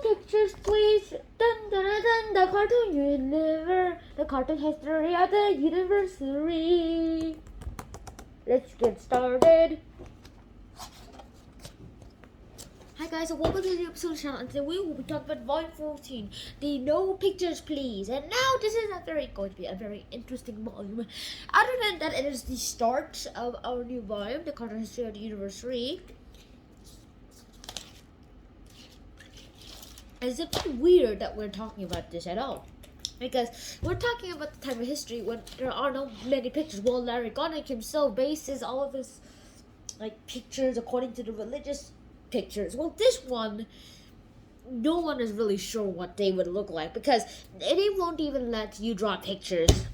pictures, please. Dun dun dun dun. The cartoon universe. The cartoon history of the university. Let's get started. Hi guys, and welcome to the episode channel. And today we will be talking about Vol.14, the no pictures please. And now this is going to be a very interesting volume. Other than that, it is the start of our new volume, the cartoon history of the university. It's a bit weird that we're talking about this at all, because we're talking about the time of history when there are no many pictures. Well, Larry GONICK himself bases all of his pictures according to the religious pictures. Well, this one, no one is really sure what they would look like, because they won't even let you draw pictures.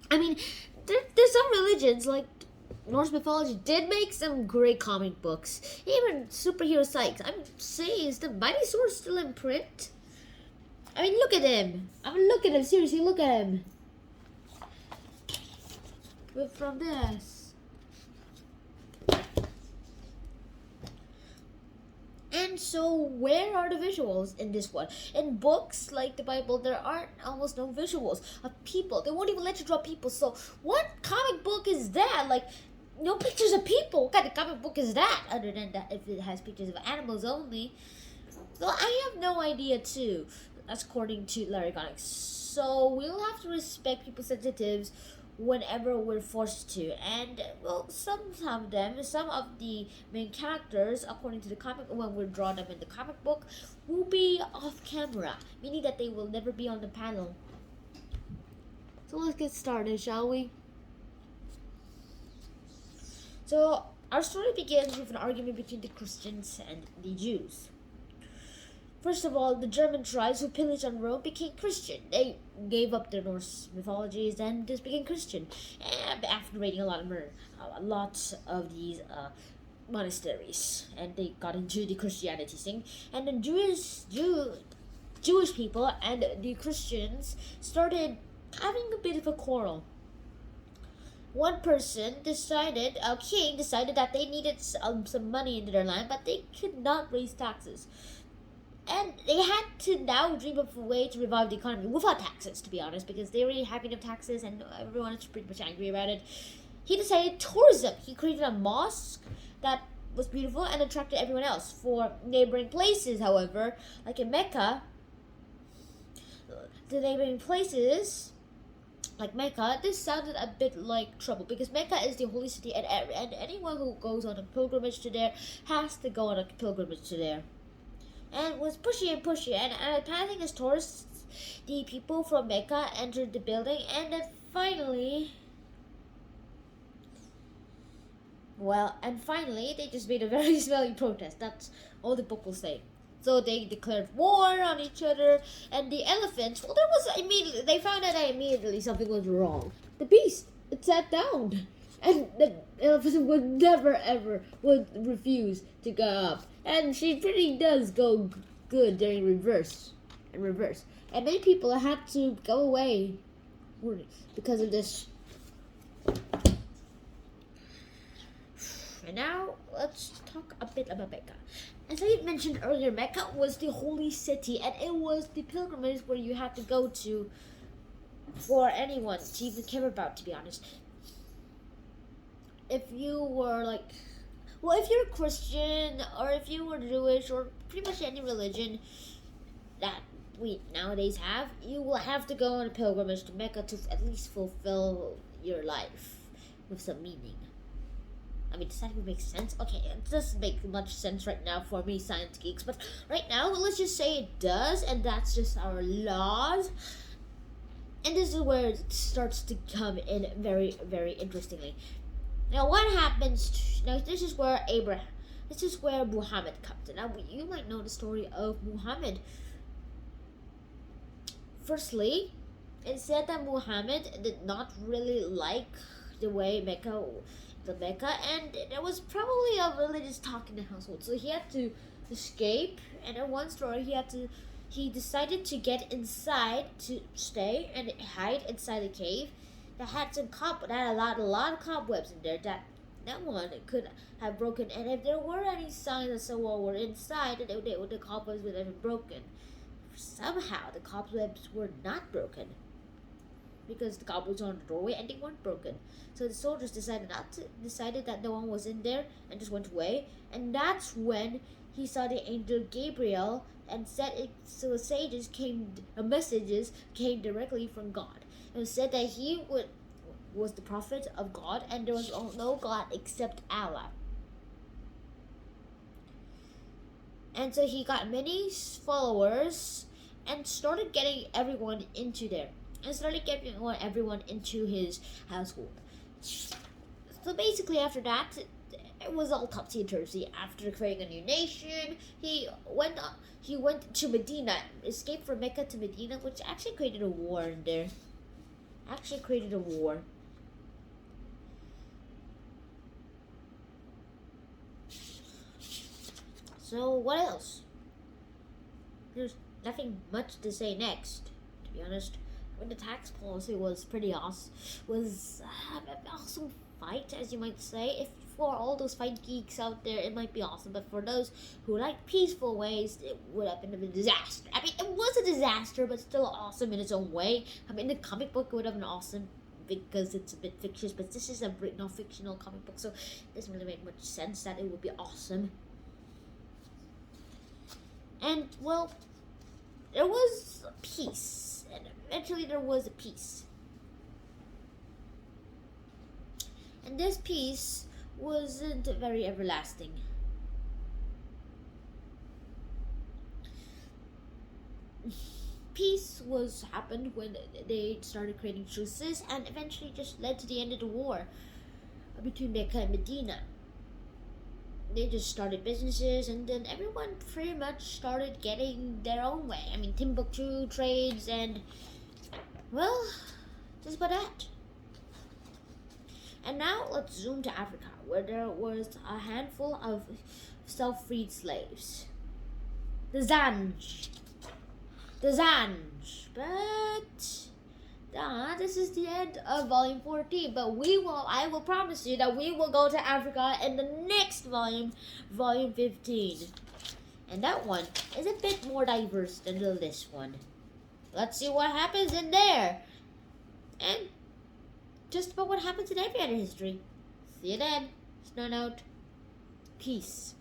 I mean, there's some religions like Norse mythology did make some great comic books, even superhero sites. I'm saying, is the Mighty Sword still in print? I mean, look at him. Look at him. Seriously, look at him. From this. And so, where are the visuals in this one? In books like the Bible, there aren't almost no visuals of people. They won't even let you draw people. So, what comic book is that? Like, no pictures of people. What kind of comic book is that? Other than that, if it has pictures of animals only. So, I have no idea too. That's according to Larry GONICK. So, we'll have to respect people's sensitives whenever we're forced to. And well, some of the main characters, according to the comic, when we draw them in the comic book, will be off camera, meaning that they will never be on the panel. So let's get started, shall we? So our story begins with an argument between the Christians and the Jews. First of all, the German tribes who pillaged on Rome became Christian. They gave up their Norse mythologies and just became Christian. And after raiding a lot of these monasteries, and they got into the Christianity thing. And the Jewish people and the Christians started having a bit of a quarrel. One person decided, a king decided that they needed some money into their land, but they could not raise taxes. And they had to now dream of a way to revive the economy without taxes, to be honest, because they already had enough taxes and everyone is pretty much angry about it. He decided tourism. He created a mosque that was beautiful and attracted everyone else. For neighboring places, however, like in Mecca, the neighboring places like Mecca, this sounded a bit like trouble, because Mecca is the holy city, and anyone who goes on a pilgrimage to there has to go on a pilgrimage to there. And was pushy, and passing as tourists, the people from Mecca entered the building, and then finally, they just made a very smelly protest. That's all the book will say. So they declared war on each other, and the elephants, well, they found out that immediately something was wrong. The beast, it sat down, and the elephant would never ever refuse to go up. And she pretty does go good during reverse. And many people had to go away because of this. And now, let's talk a bit about Mecca. As I mentioned earlier, Mecca was the holy city, and it was the pilgrimage where you had to go to for anyone to even care about, to be honest. If you were if you're Christian, or if you were Jewish, or pretty much any religion that we nowadays have, you will have to go on a pilgrimage to Mecca to at least fulfill your life with some meaning. I mean, does that even make sense? Okay, it doesn't make much sense right now for me, science geeks, but right now, let's just say it does, and that's just our laws. And this is where it starts to come in very, very interestingly. Now, what happens? Now, this is where Muhammad comes in. Now, you might know the story of Muhammad. Firstly, it said that Muhammad did not really like the way Mecca, and there was probably a religious talk in the household. So he had to escape, and in one story, he decided to get inside to stay and hide inside a cave that had a lot of cobwebs in there that that one could have broken. And if there were any signs that someone were inside, the cobwebs would have been broken. Somehow, the cobwebs were not broken because the cobwebs were on the doorway and they weren't broken. So the soldiers decided that no one was in there and just went away. And that's when he saw the angel Gabriel and said it. So messages came directly from God. It was said that he was the prophet of God, and there was no God except Allah. And so he got many followers and started getting everyone into there. And started getting everyone into his household. So basically after that, it was all topsy-turvy. After creating a new nation, he went to Medina, escaped from Mecca to Medina, which actually created a war in there. So what else? There's nothing much to say next, to be honest. When the tax policy was pretty awesome, was an awesome fight, as you might say. If for all those fight geeks out there, it might be awesome, but for those who like peaceful ways, it would have been a disaster. I mean, it was a disaster, but still awesome in its own way. I mean, the comic book would have been awesome because it's a bit fictitious, but this is a non-fictional comic book, so it doesn't really make much sense that it would be awesome. And, well, there was peace, and eventually there was a peace. And this peace wasn't very everlasting. Peace happened when they started creating truces, and eventually just led to the end of the war between Mecca and Medina. They just started businesses, and then everyone pretty much started getting their own way. I mean, Timbuktu trades, and, well, just about that. And now let's zoom to Africa, where there was a handful of self-freed slaves. The Zanj. But this is the end of volume 14, but I will promise you that we will go to Africa in the next volume, volume 15. And that one is a bit more diverse than this one. Let's see what happens in there. And just about what happens in every other history. See you then. Snow out. Peace.